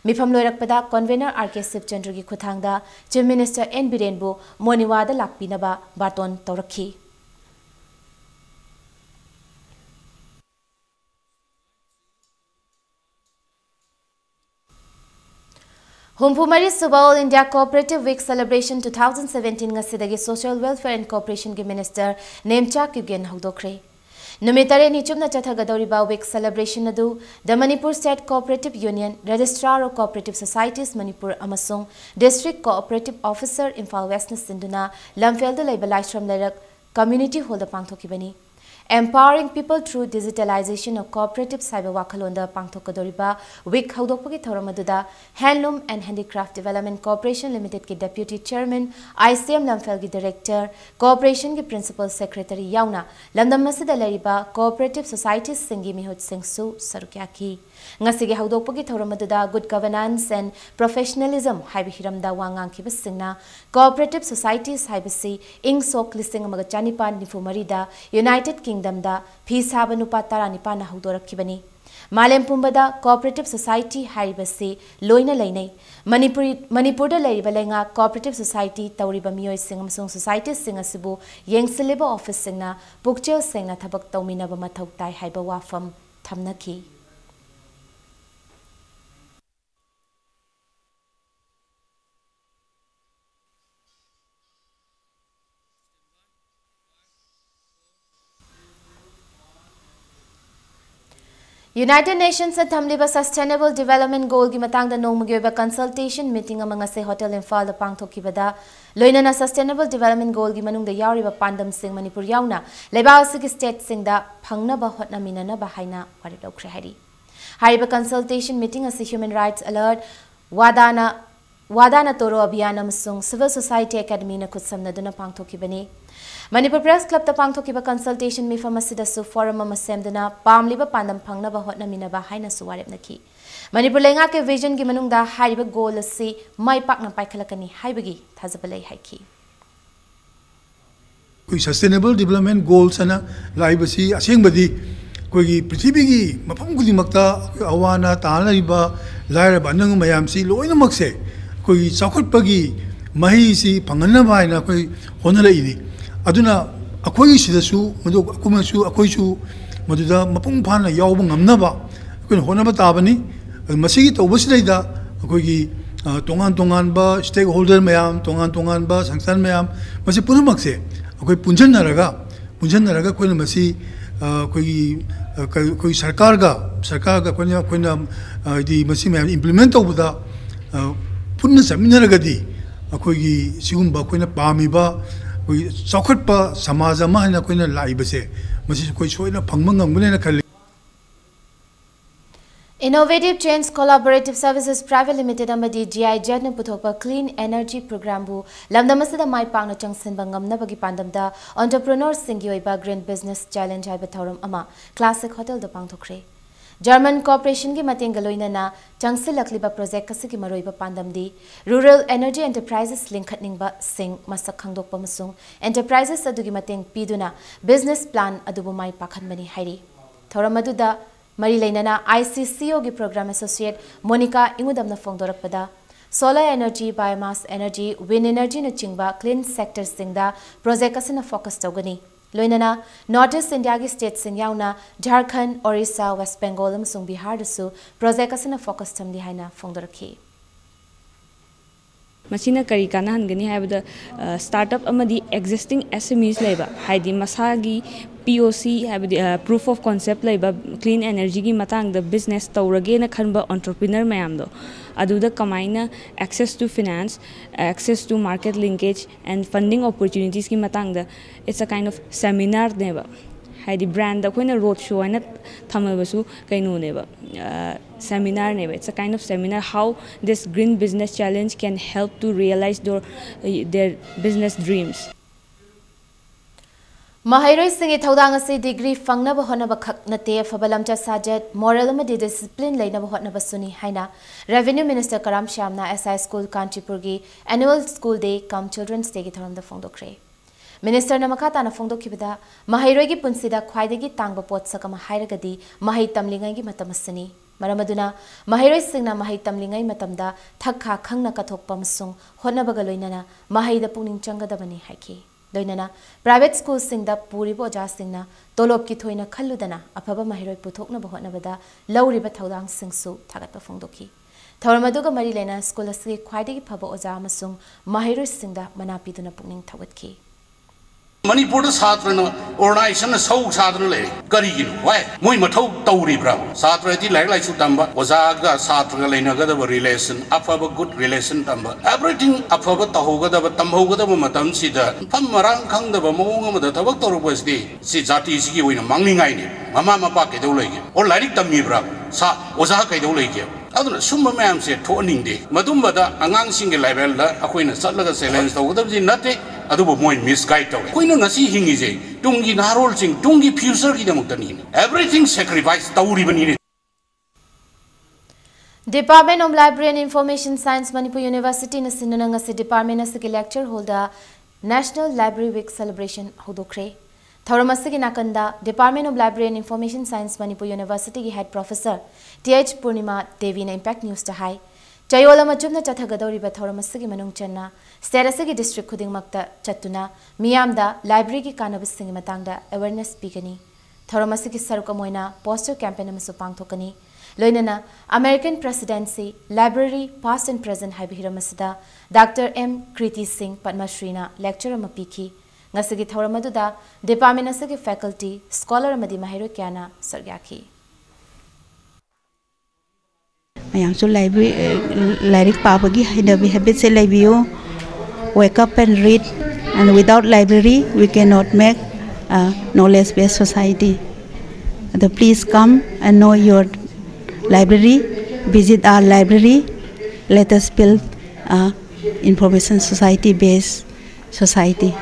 Mifam loirakpada convener RK Shiv Chandra gi khuthangda Chief Minister N Birenbu Moniwada lakpinaba baton tawrakhi Humpumari Suba All India Cooperative Week Celebration 2017 ngasidagi Social Welfare and Cooperation gi Minister Nemcha Kyugen Hogdokre. Numitare ni chumna chathagadoriba week celebration adu the Manipur State Cooperative Union, Registrar of Cooperative Societies Manipur amasung District Cooperative Officer Imphal West na sinduna Lamfelda leiba Laishram Leirak Community Hall da pangthokibani. Empowering people through digitalization of cooperative cyber wakhalonda pangthokadoriba week haudokpagi thoramaduda Handloom and Handicraft Development Corporation Limited ki Deputy Chairman ICM Lamphel gi Director Corporation ki Principal Secretary yauna lamdam masida leriba cooperative societies singi mihut singsu sarukyaki ngasigi haudokpagi thoramaduda good governance and professionalism haibi hiramda wangang ki basingna cooperative societies haibisi ing sok listing amaga chanipan nifumari United Kingdom da Pisaba nupa tara nipa na haudorakibani Malem Pumbada Cooperative Society haibasi loina lainai Manipur da leriba lenga Cooperative Society tawriba miyoi singam sung society singa sibu yengsileba office singna pukchel singna thabak tawmina ba mathau tai haiba wafam thamnaki United Nations at Thamliba Sustainable Development Goal gi matang da nongmagyoba consultation meeting among ase Hotel Imphal da pangthokibada loinana Sustainable Development Goal gi manung da yawriba pandam sing Manipur yauna leba asigi state sing da phangnaba hotnaminana ba haina wari lokre hari hariba consultation meeting ase Human Rights Alert Wadana Toro Abhiyan amasung Civil Society Academy na khutsamna duna pangthokibani Manipur Press Club ta pangthokiba consultation mi famasida su forum amasemdana pamliba pandam phangnaba hotnaminaba haina su warep nakhi Manipur lenga ke vision gi manungda hariba goal asi mai pakna paikhalakani haibagi thajabalai haiki koi sustainable development goals ana laibasi asengbadi koi gi prithvi gi mafam gudi makta awana ta laiba laira banang mayam si loina makse कोई चाखुटपगी मही सी फंगनबा हाइना कोई होनलइनि अदुना अखोई सिदसु मदु अकुमसु अखोइसु मदुदा मपुंग फाना यावब ngamnaba कोई होनबा ताबनी मसिगी तौबसिदैदा अखोई तोंगान तोंगान बा stake holder मयाम तोंगान बा संस्थान मयाम मसि पुनमक्से अखोई पुंजनरगा कोई मसि कोई सरकार का कोई दी मसि मयाम इंप्लीमेंट तौबदा पुनः चमिनरगदी अखोई सिगुंबा कोई पामीबा कोई चौखटपा समाज अमा है कोई लाइबसे मसि कोई सोइना फंगम ngambने खल Innovative Change Collaborative Services Private Limited amadi GIZ na puthokpa Clean Energy Program bu lamdamasida mai pangna changsinba ngamnabagi pandamda entrepreneurs singi oiba Green Business Challenge haiba thorum ama Classic Hotel da pangthokre German Corporation ki matenga loinana changsilakliba project kasigi maroiba pandamdi Rural Energy Enterprises linkhatningba sing masak khangdokpa masung enterprises adugi mateng piduna business plan adubu mai pakhanbani hairi thorum aduda Mari Lainana ICCO gi program associate Monica Ingudamna Fongdorakpada solar energy biomass energy wind energy na chingba clean sector singda project asina focus tawgani loinana Northeast India gi state sing yauna Jharkhand Orissa West Bengal amsung Bihar dasu project asina focus tamdi haina Fongdorakhi Masina kari kana hangani haibada startup amadi existing SMEs leba haidi masagi POC haibadi proof of concept leba clean energy gi matang the business tawrage na khanba entrepreneur mayam do aduda kamaina access to finance access to market linkage and funding opportunities ki matang da it's a kind of seminar neba haidi brand da koina road show ana thamabasu kaino neba seminar neba it's a kind of seminar how this green business challenge can help to realize their business dreams Mahairoi singi thaudang ase degree fangnaba honaba khak nate fabalamcha sajat moral amadi discipline leinaba hotnaba suni haina Revenue Minister Karam Shamna SI School Manipur gi annual school day come children's day gi thoramda fongdokre Minister na makata na fongdokhibada Mahairoi gi punsida khwaidagi tangba pot sakama hairagadi mahai tamlingai gi matamasani Maramaduna Mahairoi singna mahai tamlingai matamda thakha khangna kathokpa masung hotnabaga loinana mahai da pungning changadabani haiki Loinana private schools singda puri boja singna tolob ki thoina khalludana afaba mahiroi puthokna bahotnabada lauriba thaudang singsu thagatpa fongdokhi thawramaduga mari lena school asgi khwaidagi phaba oja amasung mahiroi singda manapiduna pungning thagatki Manipur Satra organization so Satra le Karigin, why? Muy Mato Tauri Brown. Satra di like Sutamba, Wazaga, Satra Lenaga relation, up of a good relation number. Everything up of a Tahoga, the Tamhoga, the Matam Sida, Pamarang Kang the Bamong, the Tavator was the Sizati is you in a mangling idea. Mamma Paki do like or like Tamibra, Sa Wazaka do like other Summa Mam said toning day. Madumba Angang single level, a queen of Salaga Silence, the Wood of the Nate. Adubo moy misguide taw koina ngasi hingi je tungi narol sing tungi future ki damutani everything sacrifice tawri bani Department of Library and Information Science Manipur University na sinunanga se department na lecture holder National Library Week celebration hodokre Thauramasi nakanda Department of Library and Information Science Manipur University ki head professor TH Purnima Devi na Impact News ta hai Chayola machumna chathagadori ba thauramasi manung channa Sterasagi district khuding makta chatuna miyamda library ki kanabasing matangda awareness pigani thauramasi ki saruka moina poster campaign amasu pangthokani loinana American presidency library past and present haibihiramasida Dr. M Kriti Singh Padma Shri na lecture amapiki ngasigi thauramadu department asagi faculty scholar amadi mahiro kyana sargyaki Mayam so library lyric papagi hainabi habit se library wake up and read and without library we cannot make a knowledge based society please come and know your library visit our library let us build a information society based society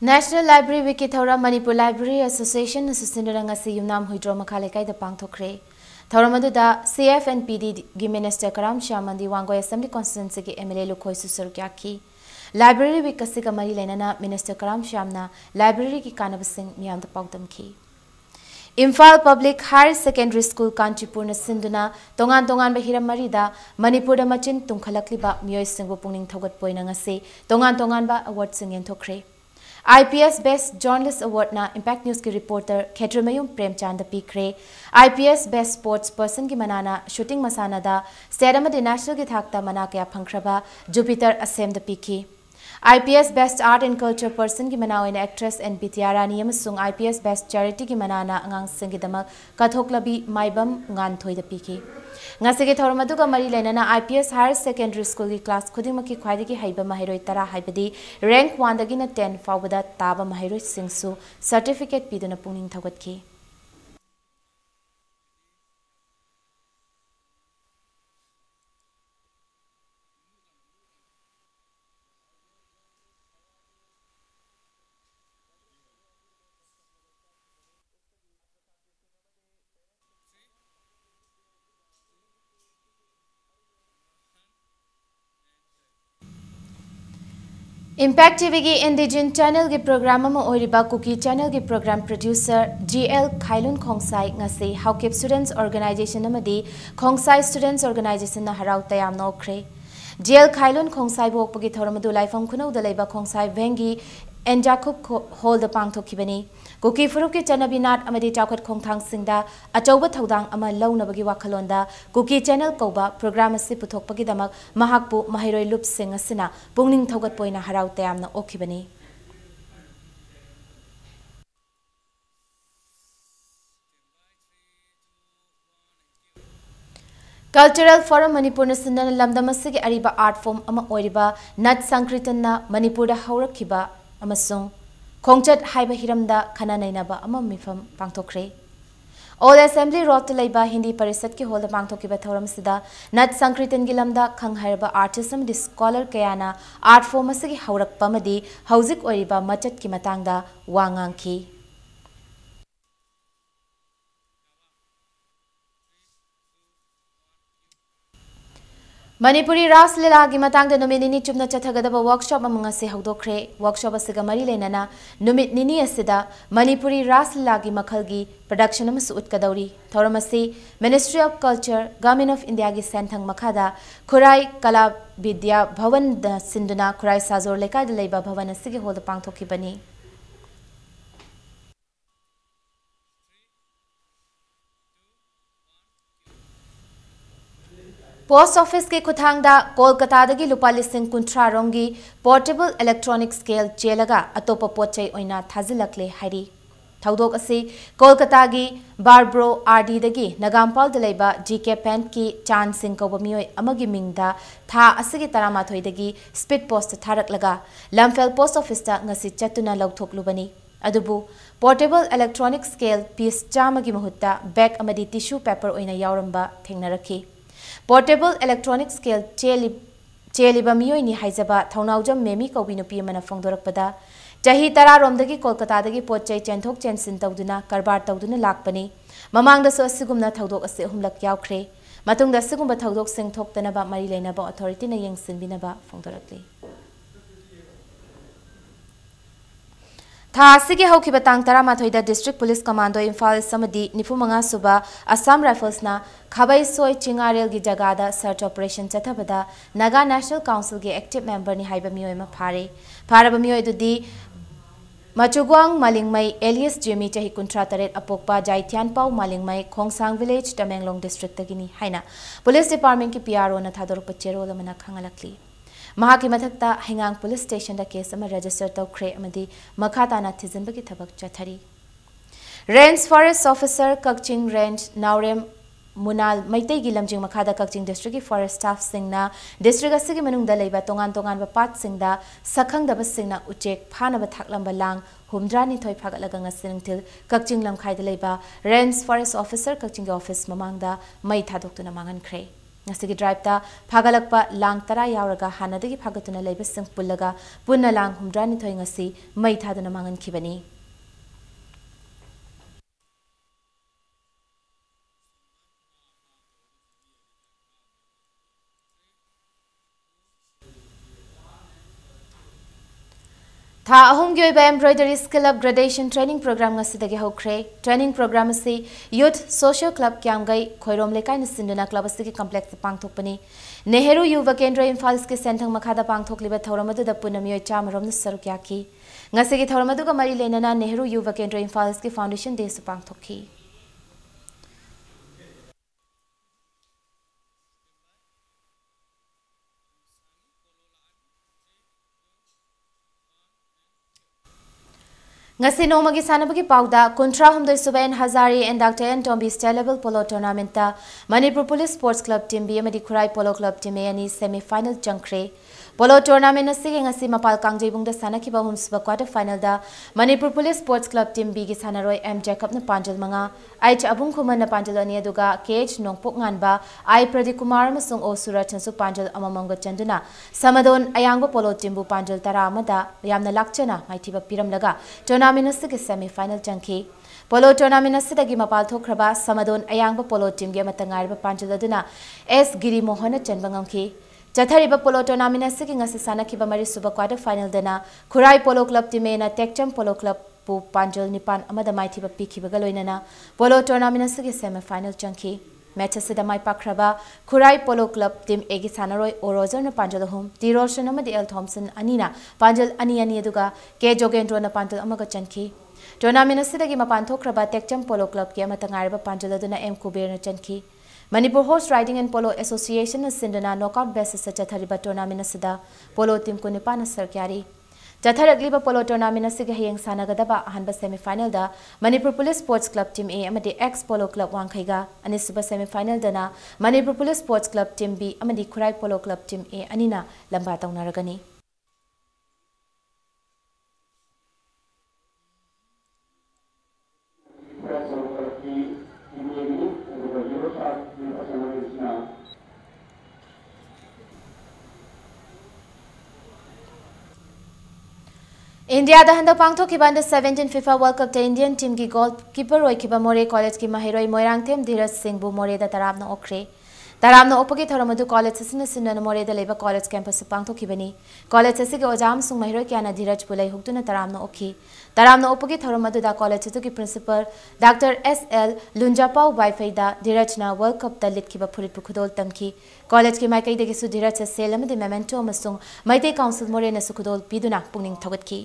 National Library Week Thaura Manipur Library Association Susindaranga si yumnam huidro makhale kai da pangthokre Thauramadu CFNPD gi Minister Karam Shamandi Wangoy Assembly Constituency ki MLA Lukhoi Susurgyaki Library Week kasika mari lenana Minister Karam Shamna Library ki kanabasing miyam da pawdam ki Imphal Public Higher Secondary School Kanchipur na sinduna tongan hiram marida Manipur da machin tungkhalakliba miyoi singbu pungning thogat poina ngasi tongan ba award singen thokre. IPS Best Journalist Award na Impact News ki reporter Khetramayum Premchand pikre. IPS Best Sports Person ki manana shooting masana da Sedamadi National ki thakta mana kaya phangkraba Jupiter Asem da pikhi. IPS Best Art and Culture Person ki manaw in actress and Bitiarani amasung IPS Best Charity ki manana angang singidamak kathoklabi maibam ngan thoi da pikhi. Ngasige thormadu ka mari lenana IPS Higher Secondary School ki class khudimaki khwaidagi haiba mahiroi tara haibadi rank 1 dagi na 10 fawbada taba mahiroi singsu certificate piduna pungning thogatki. Impact TV की Indigen channel के program में ओरिबा cookie channel के program producer GL Khailun Khongsai ngase Haukip Students Organization amadi Khongsai Students Organization na harau tayam nokre GL Khailun Khongsai bok pagi thoramadu laifam khunau da leiba Khongsai vengi Enjakup Hall the Pangthokibani Kuki Furup ki Chanabinat amadi Chaukat Khongthang Singda Achauba Thaudang ama launabagi wakhalonda Kuki channel koba program asi puthokpagi damak mahakpu mahiroi lup sing asina pungning thogat poina harau tayamna okibani. Cultural Forum Manipur National Lamdamasigi Ariba Art Form ama oiriba Nat Sankritan na Manipur da haurakhiba amasung Khongchat haiba hiramda khana nainaba ama mifam pangthokre. All Assembly Road to Laiba Hindi Parisat ki hol da pangthokiba thoram sida Nat Sankritan gilamda khang hairba artism di scholar kayana art form asigi haurakpa madi hauzik oiriba machat ki matangda wangangki. Manipuri Ras Lila ki matang da numit nini chumna chathagadaba workshop amanga se haudokre workshop asiga mari lenana numit nini asida Manipuri Ras Lila ki makhalgi production amasu utkadauri thoramasi Ministry of Culture Government of India ki senthang makhada Khurai Kala Vidya Bhavan da sinduna Khurai Sajor lekai da leiba bhavan asigi hol da pangthokibani. Post Office के खुथांगदा कोलकाता दगी लुपा लिसिंग कुंट्रा रोंगी portable electronic scale चेलगा अतोपा पोचै ओइना थाजिलकले हाइरी थौदोक असि कोलकाता गी बारब्रो आरडी दगी नगामपाल दलेबा जीके पेंट की चांद सिंह को बमियोय अमगी मिंगदा था असगी तरामाथोय दगी स्पीड पोस्ट थारकलगा लमफेल पोस्ट ऑफिस ता ngasi चतुना लौथोकलुबनी अदुबु पोर्टेबल इलेक्ट्रॉनिक स्केल पीस चामगी महुत्ता बैग अमदी टिश्यू पेपर ओइना यावरंबा थेंगनरखी Portable electronic scale cheliba miyoi ni haizaba thaunaujam memi kobi nupi mana phongdorakpada chahi tara romdagi kolkata dagi pochai chenthok chensin tawduna karbar tawduna lakpani mamangda so asigumna thaudok ase humlak yaukre matungda asigumba thaudok sing thoktanaba mari leinaba authority na yengsinbinaba phongdorakli Thasigi haukiba tang tara mathoida District Police Commando Imphal samadi nifumanga suba Assam Rifles na Khabai Soi Chingarel gi jagada search operation chathabada Naga National Council gi active member ni haiba miyoi ma phare miyoi dudi Machugwang Malingmai alias Jimmy chahi kuntra taret apokpa Jaityan Pau Malingmai Khongsang Village Tamenglong District tagini haina Police Department ki PRO na thadorpa chero lamana khangalakli Mahaki mathakta Hingang Police Station da case ama register tawkhre amadi makhatana thizinbagi thabak chathari Range Forest Officer Kakching Range Naurem Munal Maitai gi lamjing makhada Kakching District ki forest staff singna district asigi manungda leiba tongan ba pat singda sakhang da basingna uchek phana ba thaklamba lang humdrani thoi phagalaga ngasingthil Kakching lamkhai da leiba Range Forest Officer Kakching office mamangda mai thadoktuna mangankhre Nasigi drive ta phagalakpa lang tara yauraga hanadagi phagatuna leiba sing pullaga punna lang humdrani thoi ngasi mai thaduna mangan khibani Tha ahum gi oiba embroidery skill upgradation training program ngasidagi hokre. Training program asi youth social club kyamgai khoirom lekai na sinduna club asigi complex pangthokpani. Nehru Yuva Kendra Imphal ke senthang makhada pangthokliba thauramadu da punamiyo chamarom na saruk yaki. Ngasigi thauramadu ka mari lenana Nehru Yuva Kendra Imphal ke foundation day su pangthokhi. Ngasi nomagi sanabagi pauda kontra humdoi subain Hazari and Dr. N. Tombi State Level Polo Tournament ta Manipur Police Sports Club team B amadi Khurai Polo Club team ani semi-final jangkre. Polo Tournament asigi ngasi mapal kangjibung da sanakiba humsuba quarter final da Manipur Police Sports Club team B gi sanaroi M. Jacob na panjal manga Aich Abung Kuman na panjal ani aduga KH Nongpok nganba I. Pradeep Kumar amasung O. Suraj chansu panjal amamamga chanduna Samadon Ayangba Polo team bu panjal tara amada yamna lakchana maithiba piramlaga Tournament asigi semi-final jangki Polo Tournament asidagi mapal thokraba Samadon Ayangba Polo team gi amatangariba panjal aduna S. Giri Mohana chanbangamki Chathariba Polo Tournament asigi ngasi sanakiba mari suba quarter final dana Khurai Polo Club team na Tekcham Polo Club pu panjal nipan amada maithiba pikhibaga loinana Polo Tournament asigi semi final changki match asida mai pakraba Khurai Polo Club team egi sanaroi Orozer na panjal home T Roshan amadi L Thompson anina panjal ani aduga K Jogendro na panjal amaga chanki Tournament asidagi mapan thokraba Tekcham Polo Club ki amatangariba panjal aduna M Kuber na chanki Manipur Horse Riding and Polo Association na sindana knockout basis sa chathariba tournament asida polo team ko nipa na sarkyari chatharagliba polo tournament asigi hayeng sanagadaba ahanba semi final da Manipur Police Sports Club team A amadi X Polo Club Wangkhaiga anisuba semi final dana Manipur Police Sports Club team B amadi Khurai Polo Club team A anina lamba taunaragani India da handa pangtho ki banda 17 FIFA World Cup the Indian team ki goalkeeper Roikiba More College ki mahiroi Moirang Them Dheeraj Singh bu More da taramna okre taramna opagi thoramadu college sina sina More da leba college campus pangtho ki bani college se ki ojam sung mahiroi kyana Dheeraj bulai huktuna taramna okhi taramna opagi thoramadu da college ki principal Dr. SL Lunjapau Baifaida Dheeraj na World Cup da lit ki ba phurit khudol tamki college ki maikai de ki su Dheeraj se selam de memento amasung maite council More na sukudol piduna pungning thogat ki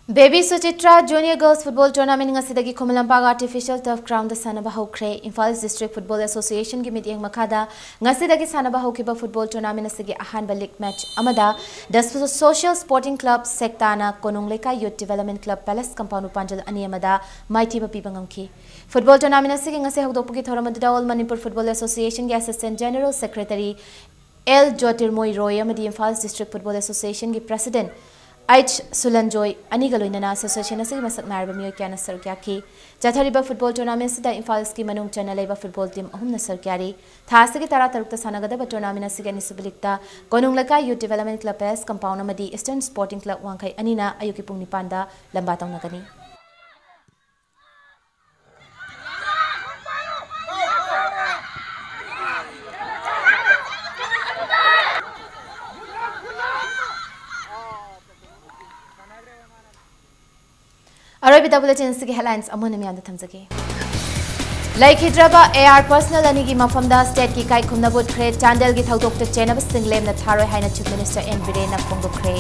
Baby Suchitra Junior Girls Football Tournament ngasidagi Khomalampag Artificial Turf Ground da sanaba hokre Imphal District Football Association gi meeting makada ngasidagi sanaba hokiba football tournament asigi ahanba league match amada the Social Sporting Club Sektana Konungleka Youth Development Club Palace Compound Panjal ani amada mighty ba pibangamki football tournament asigi ngase hokdopugi thoramadu All Manipur Football Association gi Assistant General Secretary L Jyotirmoy Roy amadi Imphal District Football Association gi President Aich Sulanjoy Anigaloinana Association asigi masak narba miyo kyana sarkyaki Jathariba football tournament sida Imphal ski manung chana leba football team ahumna sarkyari thasigi tara tarukta sanagadaba tournament asigi anisubilikta Konunglaka Youth Development Club S compound amadi Eastern Sporting Club Wangkhai anina ayuki pung nipanda lamba taunagani Arabita bulletin sigi headlines amuna miyanda thamjage Like Hidraba AR personal anigi mafamda state ki kai khumna bot khre Chandel gi thaudok ta chenab singlem na tharoi haina chief minister N Biren na khongdo khre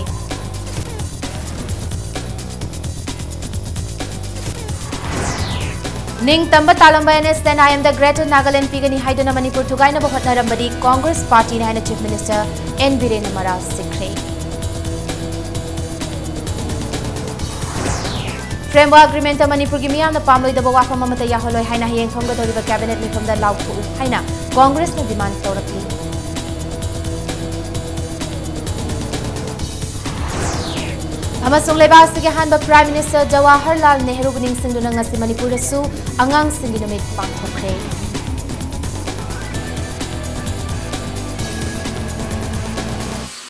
Ning tamba talamba NS then I am the greater Nagaland pigani haidana Manipur thugaina ba hotnarambadi Congress party na haina chief minister N Biren na mara sikre Framework agreement Manipur gi miyam na pamloi da wafam amata yaholoi haina hiyeng khomga doriba cabinet mifam da lauthu haina Congress na demand tawrakli Amasung lebas gi hanba Prime Minister Jawaharlal Nehru buning singduna ngasi Manipur su angang singi numit pangthokre